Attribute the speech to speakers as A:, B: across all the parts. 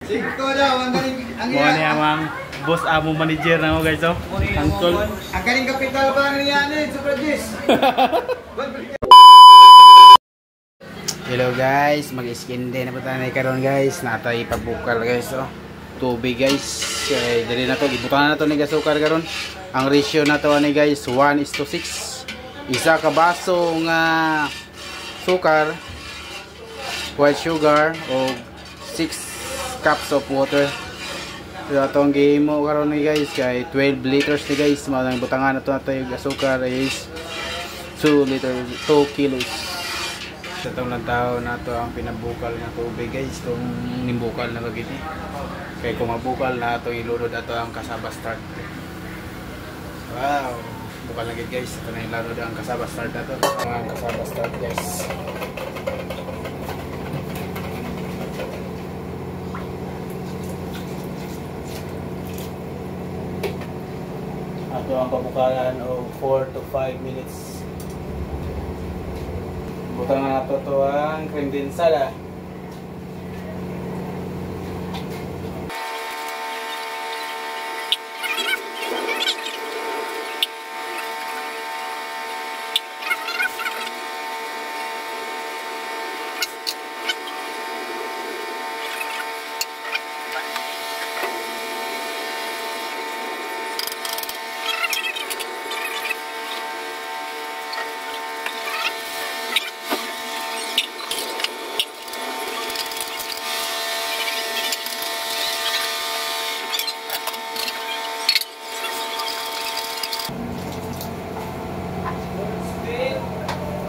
A: Singko daw, ang galing. Ang
B: amang boss amo manager na mo guys, oh. Angkol.
A: Ang galing kapital pa ng yan eh, Super Jis.
B: Hello guys, mag-skin day na po tayo karon guys. Natay pabukal guys, oh. Tubig guys. Dali na to, ibutan na to ni gasukar karon. Ang ratio na to ni guys 1:6. Isa ka baso nga sukar, white sugar o 6 cups of water. So atong game mo karon ni guys kay 12 liters ni guys. Mao nang butangan na to yung asukar is 2 kilos. Sa itong lantaw na to ang pinabukal na tubig guys. Itong nimbukal na kagiti. Kaya kung mabukal na ito ilunod na ito ang kasaba start. Wow! Bukal na guys. Ito na yung lunod ang kasaba start na ito. Ang kasaba start guys. Ito ang pabukalan o 4 to 5 minutes. Butang na ito ang cream densada.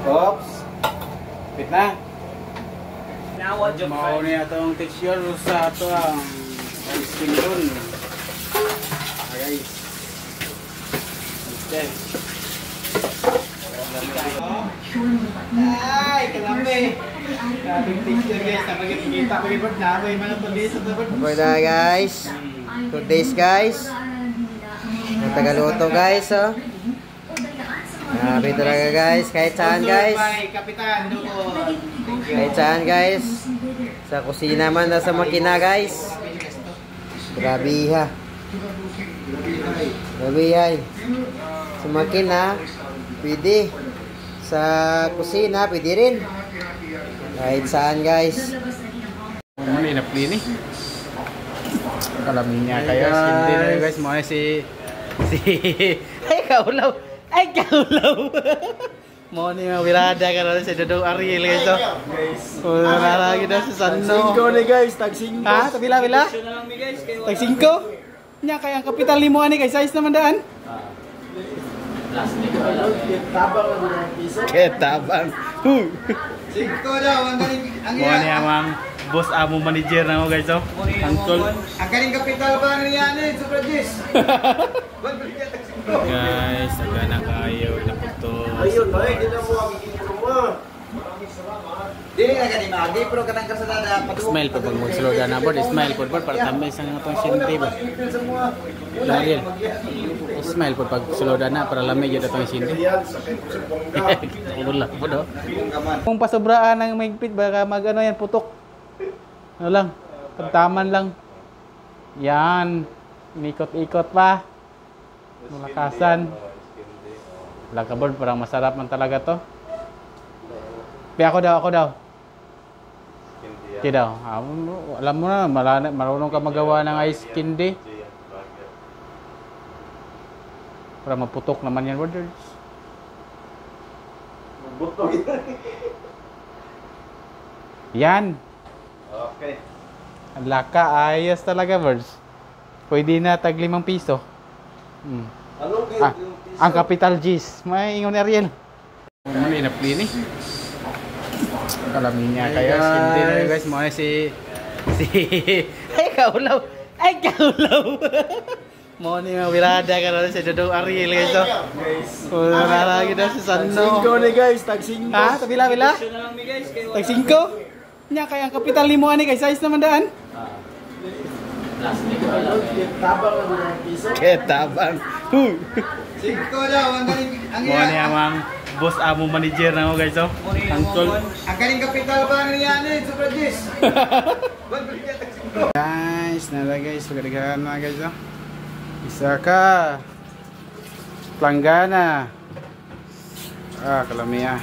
B: Oops. Wait na.
A: Now what you
B: mau niya itong texture sa ito ang skin dun. Guys. Okay. Ay, kalambe. Kaming texture guys. Napagkikita ko yung na. May mga tulis sa dapat.
A: Okay na guys. 2 days guys. Ang tagaluto guys, oh. Grabe talaga guys, kahit saan guys.
B: Kapitan,
A: Kahit saan guys. Sa kusina man, sa makina guys. Grabe ha. Grabe hay. Sa makina, pwede. Sa kusina, pwede rin. Kahit saan guys.
B: Ano na plini? Kalamin niya kayo. Hindi na guys, mo si ay kaulaw. Ay, kaulaw! Mo ni mga wirada ka rin sa Dodong Ariel guys. Wala na lagi na sa Sano.
A: Tag-5 ni guys, tag-5.
B: Ha? Kabila-bila? Tag-5? Nya kaya ang kapital ni mo ani kay size naman daan?
A: Tabang na ng piso.
B: Ketabang.
A: Singko daw, ang galing.
B: Mo ni amang boss amo manager na mo guys. Angkol.
A: Ang galing kapital pa ng yan eh, Super Jis.
B: Guys, aga na kayo na puto.
A: Ayun, ay, di na mo magiging mo. Dili na gani magi, pero kanang kasalada
B: Smile po pag mag-slow down na board. Smile po para tambay sa nga itong sinte ba? Dahil, smile po pag slow down na para lamig yun itong sinte. Wala po do. Kung pasobraan ng mahigpit, baka mag-ano yan, putok. Ano lang, pagtaman lang. Yan, ikot-ikot pa. Malakasan. Lagkabord, parang masarap man talaga to. Kaya ako daw. Hindi daw. Alam mo na, marunong ka magawa ng ice candy. Para maputok naman yan, brothers. Yan.
A: Okay.
B: Ang laka, ayos talaga, birds. Pwede na tag 5 piso. Ang capital G's. May ingon ni Ariel. Ano na plini? Kalamin niya kayo. Hindi na guys. Mo si ay kaulaw. Ay kaulaw. Mo ni mga wirada ka rin sa Dodong Ariel guys. Wala na lagi na sa Sano.
A: Singko ni guys, tag-5.
B: Ha? Kabila-bila? Tag-5? Nya kaya ang kapital ni mo ani kay size naman daan?
A: Tabang na ng piso.
B: Ketabang.
A: Singko daw, ang galing.
B: Mo ni amang boss amo manager na mo guys. Angkol.
A: Ang galing kapital pa ng yan eh, Super Jis.
B: Guys, nala guys, pagkaligahan na guys, oh. Isa ka. Planggana. Ah, kalamiya.